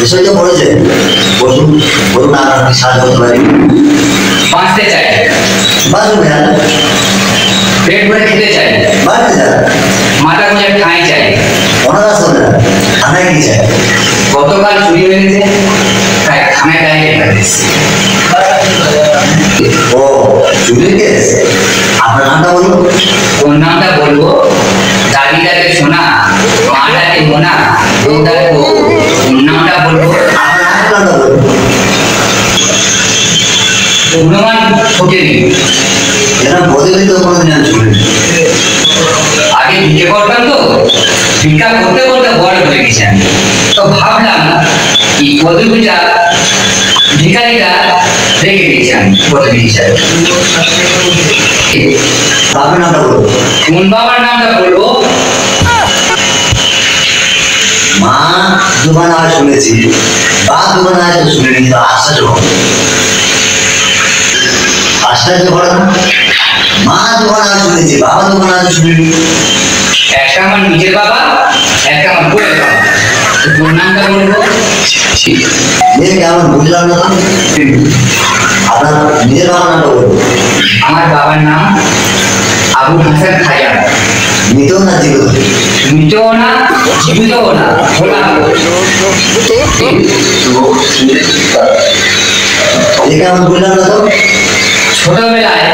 বিষয়টা পড়েছে বলুন বলুন আপনি সাহায্য করতে পারি। বাঁচতে চাই, বাঁচুন যান, পেট ভরে খেতে চাই, বাড়তে যান, মাথা গোঁজা ঠাঁই চাই। অনাথ আশ্রমে যান, থানায় কি চাই? গতকাল চুরি হয়ে গেছে, তাই থানায় ডাইরেক্ট এসেছি। ও চুরির কেস, আপনার নামটা বলুন। কোন নামটা বলবো? দাদিটাকে শোনা, মাটাকে মোনা, বউটাকে বউ। কোন নামটা বলবো? আপনার নামটা বলুন। গুণমান ফোটেনি। এরকম বদলে তো কোনোদিন আমি শুনিনি। আগে ভিক্ষে করতাম তো, ভিক্ষা করতে করতে বড় হয়ে গেছি আমি। তো ভাবলাম এই পদবিটা ভিখারিটা রেখে দিয়েছি আমি পদবি হিসাবে। বাবার নামটা বলুন। কোন বাবার নামটা বলবো? মা দুবার আওয়াজ শুনেছি, বা দুবার আওয়াজ শুনিনি, তো আশ্চর্য হব। আশ্চর্য হলো না? মা দুবার আওয়াজ শুনেছি, বাবা দুবার আওয়াজ শুনিনি। একটা আমার নিজের বাবা, একটা আমার বউয়ের বাবা। তো কোন নামটা বলবো? মেয়ে কেমন বুঝলাম না তো? আপনার নিজের বাবার নামটা বলুন। আমার বাবার নাম আবু হাসান খাজা। মৃত না জীবিত? মৃতও না, জীবিতও না, খোলা। এ কেমন বুঝলাম না তো? ছোটবেলায়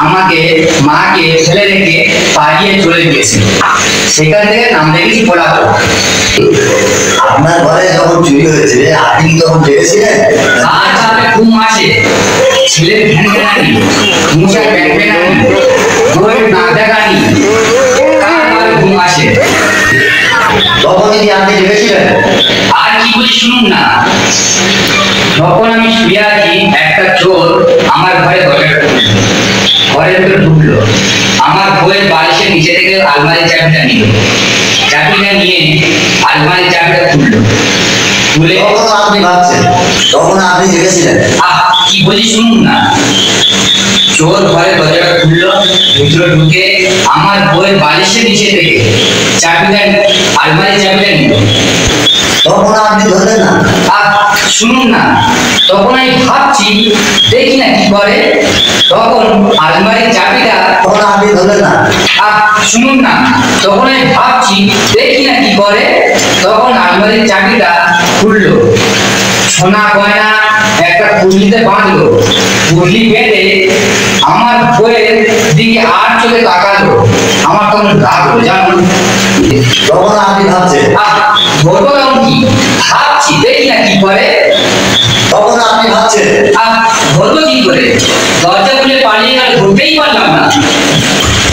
আমাকে মাকে ফেলে রেখে পালিয়ে চলে গিয়েছিল, সেখান থেকে নাম রেখেছি পোলাপো। আপনার ঘরে যখন চুরি হয়েছে আপনি কি তখন জেগেছিলেন? আর তাতে ঘুম আসে, ছেলের ঘুম দেখানি, মুখে দেখবে না, বইয়ের না দেখানি, কার ঘুম আসে। তখন কি আপনি জেগেছিলেন? আর কি বলি শুনুন না। যখন আমি শুয়ে আছি, একটা চোর আমার ঘরে দরজাটা খুললো, ঘরের ভিতরে ঢুকলো, আমার বইয়ের বালিশের নিচে থেকে আলমারির চাবিটা নিল, চাবিটা নিয়ে আলমারির চাবিটা খুললো, খুলে তখন আপনি ভাবছেন, তখন আপনি জেগেছিলেন? কি বলি শুনুন না। চোর ঘরে দরজাটা খুললো, ভিতরে ঢুকে আমার বইয়ের বালিশের নিচে থেকে চাবিটা, আলমারির চাবিটা নিল। তখন আপনি ধরলেন না? শুনুন না, তখন আমি ভাবছি দেখি না কি করে। তখন আলমারির চাবিটা, তখন আপনি ধরলেন না? শুনুন না, তখন আমি ভাবছি দেখি না কি করে। তখন আলমারির চাবিটা খুললো, সোনা গয়না একটা পুটলিতে বাঁধলো, পুটলি বেঁধে আমার বইয়ের দিকে আর চোখে তাকালো। আমার তখন লাগলো জানুন। তখন আপনি ভাবছেন? বলবো তখন কি ভাবছি দেখি না কি করে। তখন আপনি ভাবছেন? বলবো কি করে, দরজা খুলে পালিয়ে গেল, ধরতেই পারলাম না।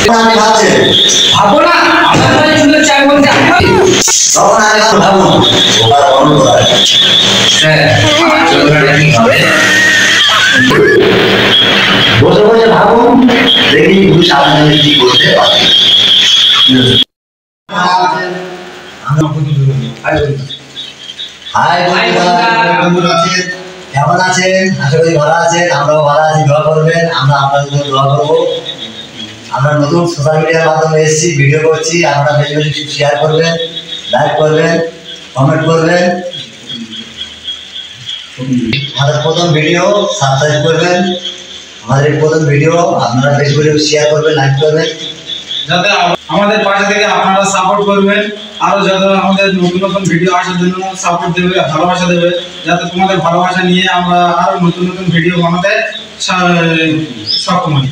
তখন আপনি ভাবছেন? ভাবো না, আমার ঘরে সুন্দর চাই বলতে তখন আমি ভাবুন ওটা বন্ধ করা। স্যার আমার চোখটা কি হবে? বসে বসে ভাবুন, দেখি পুলিশ আপনাদের কি করতে পারে। হাই বন্ধুরা, কেমন আছেন? আশা করি ভালো আছেন। আমরাও ভালো আছি, দোয়া করবেন। আমরা আপনাদের জন্য দোয়া করবো। আমরা নতুন সোশ্যাল মিডিয়ার মাধ্যমে এসেছি, ভিডিও করছি। আপনারা বেশি বেশি শেয়ার করবেন, লাইক করবেন, কমেন্ট করবেন। আমাদের প্রথম ভিডিও সাবস্ক্রাইব করবেন। আমাদের প্রথম ভিডিও আপনারা বেশি করে শেয়ার করবেন, লাইক করবেন, যাতে আমাদের পাশে থেকে আপনারা সাপোর্ট করবেন। আরো যাতে আমাদের নতুন নতুন ভিডিও আসার জন্য সাপোর্ট দেবে, ভালোবাসা দেবে, যাতে তোমাদের ভালোবাসা নিয়ে আমরা আরো নতুন নতুন ভিডিও বানাতে সক্ষম হই।